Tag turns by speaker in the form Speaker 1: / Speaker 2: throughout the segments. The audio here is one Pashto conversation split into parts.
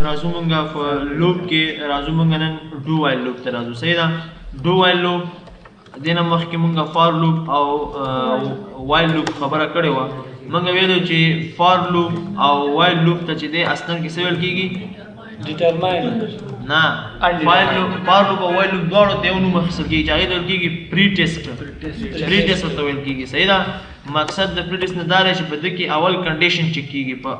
Speaker 1: راځو مونږه په لوپ کې راځو مونږ نن ډو وایل لوپ ته راځو. صحیح ده. ډو وایل لوپ دینه مخکې مونږه فار لوپ او وایل لوپ خبره کړې وه. مونږ ویلو چې فار لوپ او وایل لوپ ته چې دی اصلا کې څه ویل کېږي؟
Speaker 2: determine
Speaker 1: نه، فار لوپ او وایل لوپ دواړو ته یو نوم اخیستل کېږي چې هغې ته ویل کېږي پري ټیسټ. پري ټیسټ ورته ویل کېږي. صحیح ده. مقصد د پري ټیسټ نه دا دی چې په دې کې اول کنډیشن چک کېږي، په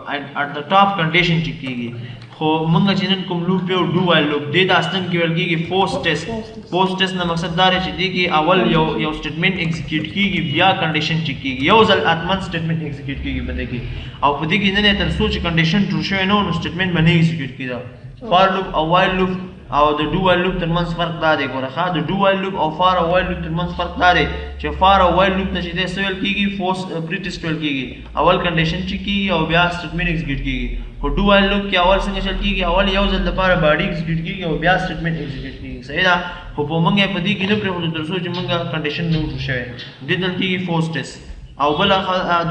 Speaker 1: اټ د ټاپ کنډیشن چک کېږي. خو مونږ چې نن کوم لوپ یو ډو وایل لوپ دی دا اصلا کې ویل کېږي پوسټ ټیسټ. پوسټ ټیسټ نه مقصد دا دی چې دې کې اول یو سټیټمنټ ایگزیکیوټ کېږي، بیا کنډیشن چک کېږي، یو ځل اتمن سټیټمنټ ایگزیکیوټ کېږي په دې کې، او په دې کې نه دی تر څو چې کنډیشن ټرو شوی نه نو سټیټمنټ به نه ایگزیکیوټ کېده. فار لوپ او وایل لوپ او د ډو وایل لوپ ترمنځ فرق دا دی. ګوره ښه، د ډو وایل لوپ او فار او وایل لوپ ترمنځ فرق دا دی چې فار او وایل لوپ ته چې دی څه ویل کېږي؟ پري ټیسټ ویل کېږي. اول کنډیشن چک کېږي او بیا سټیټمنټ ایگزیکیوټ کېږي. خو ډو وایل لوپ کې اول څنګه چل کېږي؟ اول یو ځل لپاره باډي ایگزیکیوټ کېږي او بیا سټیټمنټ ایگزیکیوټ کېږي. صحیح ده. خو په مونږ یې په دې کې نه پرېښودو تر څو چې مونږ کنډیشن نه وټو شوی. دې ته کېږي پوسټ ټیسټ. او بله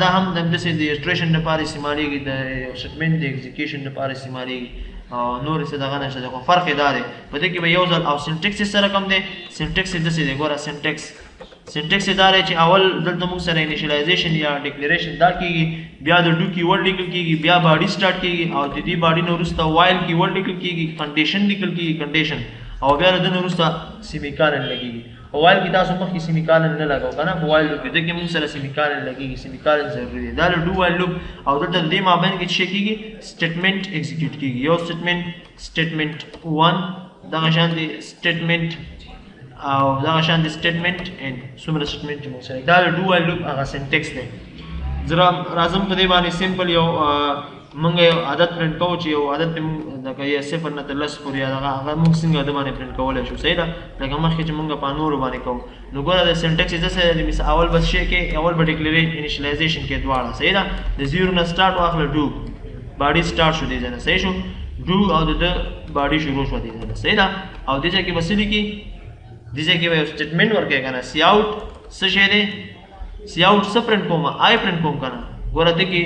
Speaker 1: دا هم همداسې د ایټریشن لپاره استعمالېږي، د سټیټمنټ د ایگزیکیوشن لپاره استعمالېږي او نور څه دغه نشته دی. خو فرق یې دا دی په دې کې به یو ځل. او سینټیکس یې سره کوم دی؟ سینټیکس یې داسې دی. ګوره سینټیکس یې دا دی چې اول دلته موږ سره انیشلایزیشن یا ډیکلیریشن دا کېږي، بیا د ډو کیورډ لیکل کېږي، بیا باډي سټارټ کېږي او د دې باډي نه وروسته وایل کیورډ لیکل کېږي، کنډیشن لیکل کېږي کنډیشن، او بیا د دې نه وروسته سیمیکالن لګېږي. په وایل کې تاسو مخکې سیمیکالن نه لګاو که نه؟ په وایل لوپ کې دې کې موږ سره سیمیکالن لګېږي. سیمیکالن ضروري دی. دا د ډو وایل لوپ. او دلته د دې مابین کې څه کېږي؟ سټیټمنټ ایگزیکیوټ کېږي. یو سټیټمنټ 1 دغه شان دی سټیټمنټ او دغه شان دی سټیټمنټ اینډ څومره سټیټمنټ چې موږ سره دا د ډو وایل لوپ هغه سینټیکس دی. زه راځم په دې باندې سمپل یو مونږ یو عادت پرنټ کوو چې یو عادت پرې مونږ لکه یا 0 نه تر 10 پورې هغه مونږ څنګه د باندې پرنټ کولی شو. صحیح ده. لکه مخکې چې مونږ په نورو باندې کوو. نو ګوره د سینټیکس یې داسې دی، مثال اول به شی کې اول به انیشلایزیشن کې دواړه. صحیح ده. د 0 نه سټارټ واخله ډو باډي سټارټ شو دې ځای نه. صحیح شو. ډو او د باډي شروع شو دې ځای نه. صحیح ده. او دې ځای کې به څه لیکي؟ دې ځای کې به یو سټیټمنټ ورکوي که نه. سی آوټ څه شی دی؟ سی آوټ څه پرنټ کوم؟ آی پرنټ کوم که نه. ګوره دې کې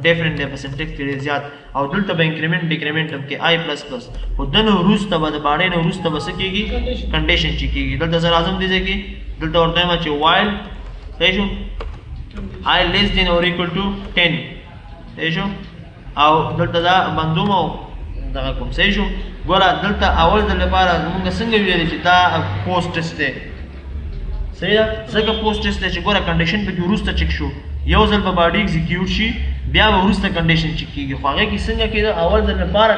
Speaker 1: ډیفرنٹ دی په سینټیکس کې ډېر زیات. او دلته به انکریمنټ ډیکریمنټ هم کې آی پلس پلس. خو د نه وروسته به د باډۍ نه وروسته به څه کېږي؟ کنډیشن چې کېږي. دلته زه راځم دې ځای کې دلته ورته وایم چې وایل صحیح شو آی لیس دین اور ایکول ټو 10 صحیح شو. او دلته دا بندوم او دغه کوم. صحیح شو. ګوره دلته اول ځل لپاره مونږ څنګه ویلې چې دا پوسټ ټیسټ دی. صحیح ده. ځکه پوسټ ټیسټ دی چې ګوره کنډیشن پکې وروسته چک شو، یو ځل به باډي ایگزیکیوټ شي بیا به وروسته کنډیشن چک کېږي. خو هغې کې څنګه کېده؟ اول ځل لپاره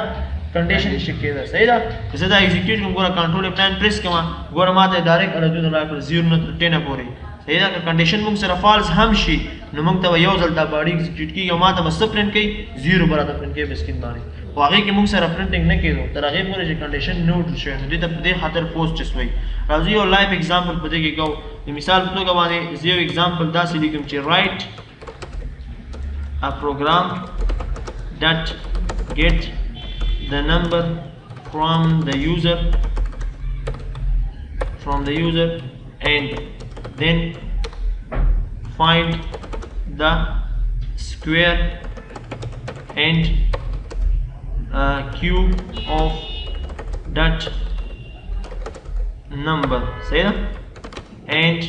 Speaker 1: کنډیشن چک کېده. صحیح ده. که زه دا ایگزیکیوټ کړم ګوره کنټرول پلان پریس کړم ګوره ما ته ډایرکټ عددونه راکړل 0 نه تر 10 پورې. صحیح ده. که کنډیشن موږ سره فالس هم شي نو موږ ته به یو ځل دا باډي ایگزیکیوټ کېږي او ما ته به څه پرنټ کوي؟ 0 به راته پرنټ کوي په سکرین باندې. خو هغې کې موږ سره پرنټینګ نه کېدو تر هغې پورې چې کنډیشن نه وټل شوی. نو دې ته په دې خاطر پوسټ ټیسټ وایي. راځو یو لایف اگزامپل په دې کې کوو. د مثال په توګه باندې زه یو اگزامپل داسې لیکم چې رایټ a program that get the number from the user and then find the square and cube of that number. Say that. And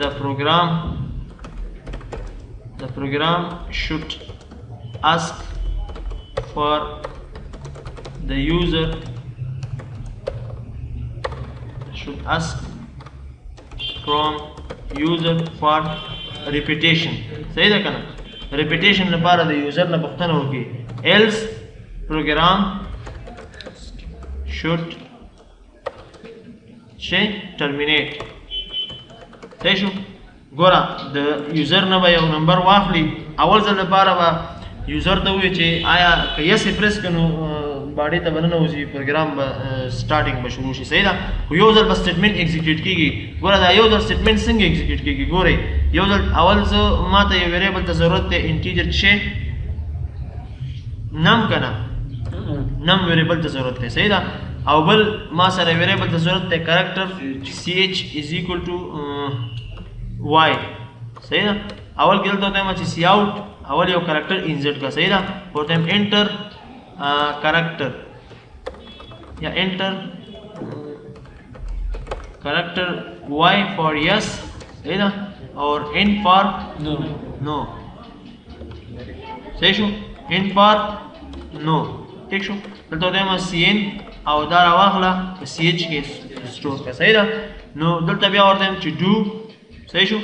Speaker 1: the program should ask for the user for repetition. صحیح ده که نه؟ repetition لپاره د یوزر نه پوښتنه وکړي. else program should terminate. صحیح شو. ګوره د یوزر نه به یو نمبر واخلي، اول ځل لپاره به یوزر ته ووایي چې آیا که یس یې پریس کړو نو باډۍ ته به ننوځي، پروګرام به سټارټینګ به شروع شي. صحیح ده. خو یو ځل به سټیټمنټ ایگزیکیوټ کېږي. ګوره دا یو ځل سټیټمنټ څنګه ایگزیکیوټ کېږي؟ ګورئ یو ځل اول زه ما ته یو ویریبل ته ضرورت دی انټیجر چې نم که نه نم ویریبل ته ضرورت دی. صحیح ده. او بل ما سره ویریبل ته ضرورت دی کریکټر ch is equal to y. صحیح ده. اول کې دلته وایم چې سی آوټ اول یو کریکټر انزرټ کا. صحیح ده. ورته انټر character या enter character y for yes है ना और n for no صحیح شو n for no ٹھیک شو دلته وایم cn او دا راواخله په ch کې سٹور کا صحیح ده نو دلته بیا ورته چې do صحیح شو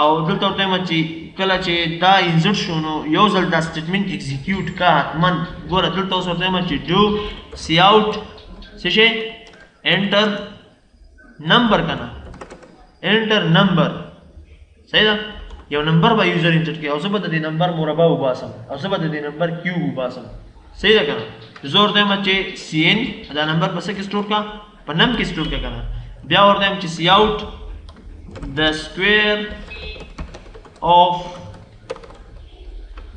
Speaker 1: او دلته ورته چې کله چې دا انزرټ شو نو یو ځل دا سټیټمنټ ایگزیکیوټ کا حتمن ګوره دلته اوس ورته چې do سی اوټ څه شي انټر نمبر کنه انټر نمبر صحیح ده یو نمبر به یوزر انټر کوي او زه به د دې نمبر مربع وباسم او زه به د دې نمبر کیوب وباسم صحیح ده کنه زه ورته وایم چې cn دا نمبر په څه کې سٹور کا په نم کې سٹور کا کنه بیا ورته وایم چې سی اوټ the square of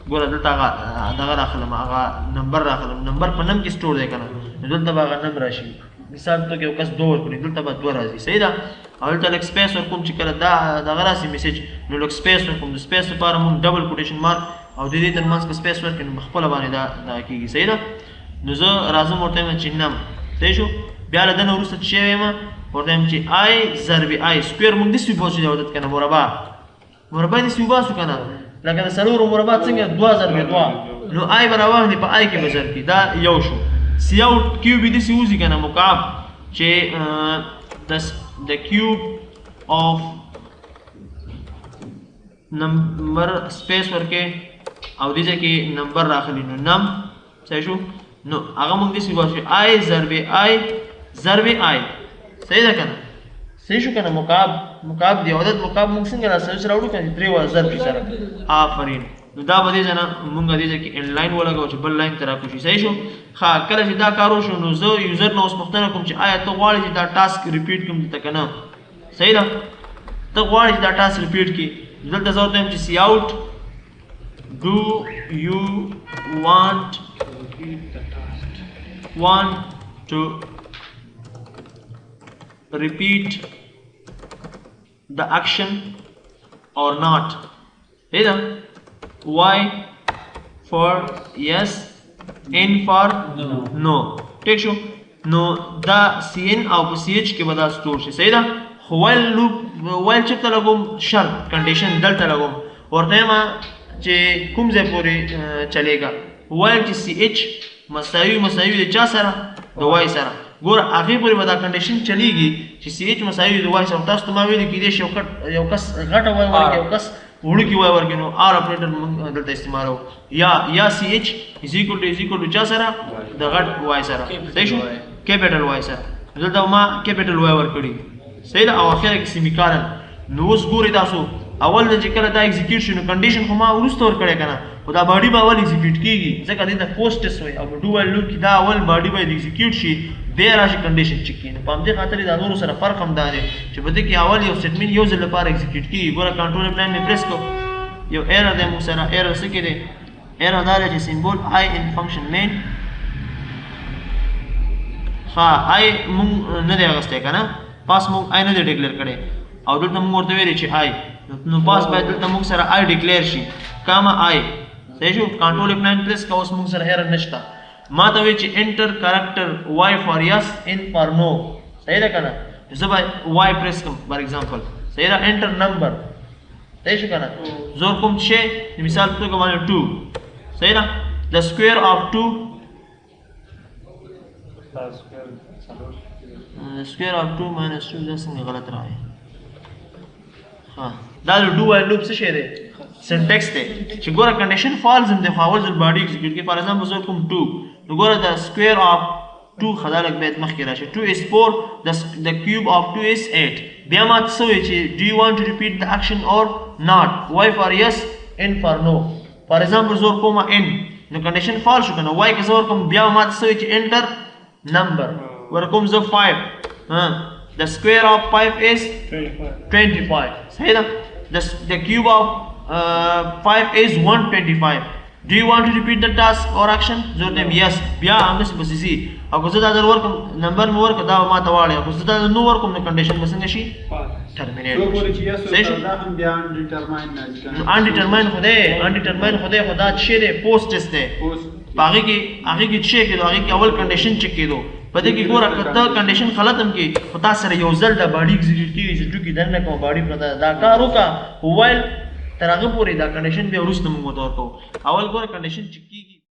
Speaker 1: ګوره دلته هغه راخلم هغه نمبر راخلم نمبر په نم کې سٹور دی کنه دلته به هغه نم راشي مثال ته یو کس 2 ورکړي دلته به 2 راځي صحیح ده او دلته لک سپیس ورکوم چې کله دا دغه راسي میسج نو لک سپیس ورکوم د سپیس لپاره مون ډبل کوټیشن مارک او د دې ترمنځ کې سپیس ورکړم خپل باندې دا کیږي صحیح ده نو زه راځم ورته وایم چې نم صحیح شو بیا له دنه وروسته چې وایم ورته وایم چې i ضرب i سکوير مونږ د سی په څیر عادت کنه مربع د سی واسو کنه لکه د سلور مربع څنګه 2 ضرب 2 نو i برابر دی په i کې بزر کی دا یو شو سی اوټ کیوب د سی وزي کنه مکعب چې the cube of نمبر سپیس ورکه او دې ځکه نمبر راخلی نو نم صحیح شو نو هغه موږ دې سی واسو i ضرب i صحیح ده کنه صحیح شو کنه مکعب دی عدد مکعب موږ څنګه راځو راوړو کنه 3 و ضرب سره آفرین نو دا به دې نه موږ دې ځکه ان لاین ولګو چې بل لاین تر کوشي صحیح شو ها کله چې دا کارو شو نو زه یوزر نو اوس پوښتنه کوم چې آیا ته غواړې چې دا ټاسک ریپیټ کوم ته کنه صحیح ده ته غواړې چې دا ټاسک ریپیټ کی دلته زه ورته چې سی اوټ do you want to repeat the action or not either y for yes n for no ٹھیک شو نو دا cn او په ch کې ودا سٹور شي صحیح ده خو while loop while چې لګوم شرط کنډیشن دلته لګوم ورته ما چې کوم ځای پورې چلےګا while چې ch مساوي د چا سره د y سره ګور هغه پورې ودا کنډیشن چلیږي چې ch مساوي د y سره تاسو ما ویل کې دې یو کس غټه y ورکړي یو کس وړو کې وای ورکې نو آر اپریټر موږ دلته استعمالو یا سی ایچ از ایکوال ټو چا سره د غټ وای سره صحیح شو کیپیټل وای سره دلته ما کیپیټل وای ورکړي صحیح ده او اخر کې سیمیکالن نو اوس ګوري تاسو اول چې کله دا ایگزیکیوټ شنو کنډیشن خو ما ورسته ور کړی کنه او دا باډي به اول ایگزیکیوټ کیږي ځکه دې د پوسټس وای او ډو وایل لوپ کې دا اول باډي به ایگزیکیوټ شي بیا راشي کنډیشن چک کینې په همدې خاطر دا نور سره فرق هم دا دی چې بده کې اول یو سټمنټ یو ځل لپاره ایگزیکیوټ کیږي ګوره کنټرول پلان می پریس کو یو ایرر دی موږ سره ایرر څه کې دی ایرر دا دی چې سیمبول i in function main ها i موږ نه دی راغسته کنه پاس موږ i نه دی ډیکلیئر کړي او دلته موږ ورته ویل چې i نو پاس باید دلته موږ سره i ډیکلیئر شي کاما i صحیح شو کنټرول F9 پریس کا اوس موږ سره ایرر نشته ما ته وی چې انټر کریکټر y for yes n for no صحیح ده کنه زه به y پریس کوم فار ایگزامپل صحیح ده انټر نمبر صحیح شو کنه زور کوم شی مثال په توګه باندې 2 صحیح ده the square of 2 square of 2 minus 2 دا څنګه غلط راغی ها دا do while loop څه شی دی syntax دی چې ګوره condition false in the forward body execute کې for example زور کوم 2 نو ګوره the square of 2 خدالک باید مخکې راشي 2 is 4 the cube of 2 is 8 بیا ما څه وی چې do you want to repeat the action or not y for yes n for no for example زور کوم n نو condition false شو کنه y کې زور کوم بیا ما څه وی چې enter number ورکوم زه 5 the square of 5 is 25 صحیح ده the cube of 5 is 125 do you want to repeat the task or action زور دیم yes بیا همداسې بس سي او که زه دا در ورکم نمبر مې ورکړه دا ما ته واړی او که زه دا نو ورکم نو کنډیشن به څنګه شي ټرمینیټ صحیح شو انډیټرماین خو دی خو دا چې دی پوسټس دی هغه کې چې کېدو هغه کې اول کنډیشن چک کېدو په دې کې ګوره کته کنډیشن خلاتم کې پتا سره یو ځل د باډي ایگزیکیوټ کیږي چې دنه کوم باډي پرته دا کار وکا وایل تر هغه پورې دا کنډیشن به ورسته موږ ورته اول ګوره کنډیشن چک کیږي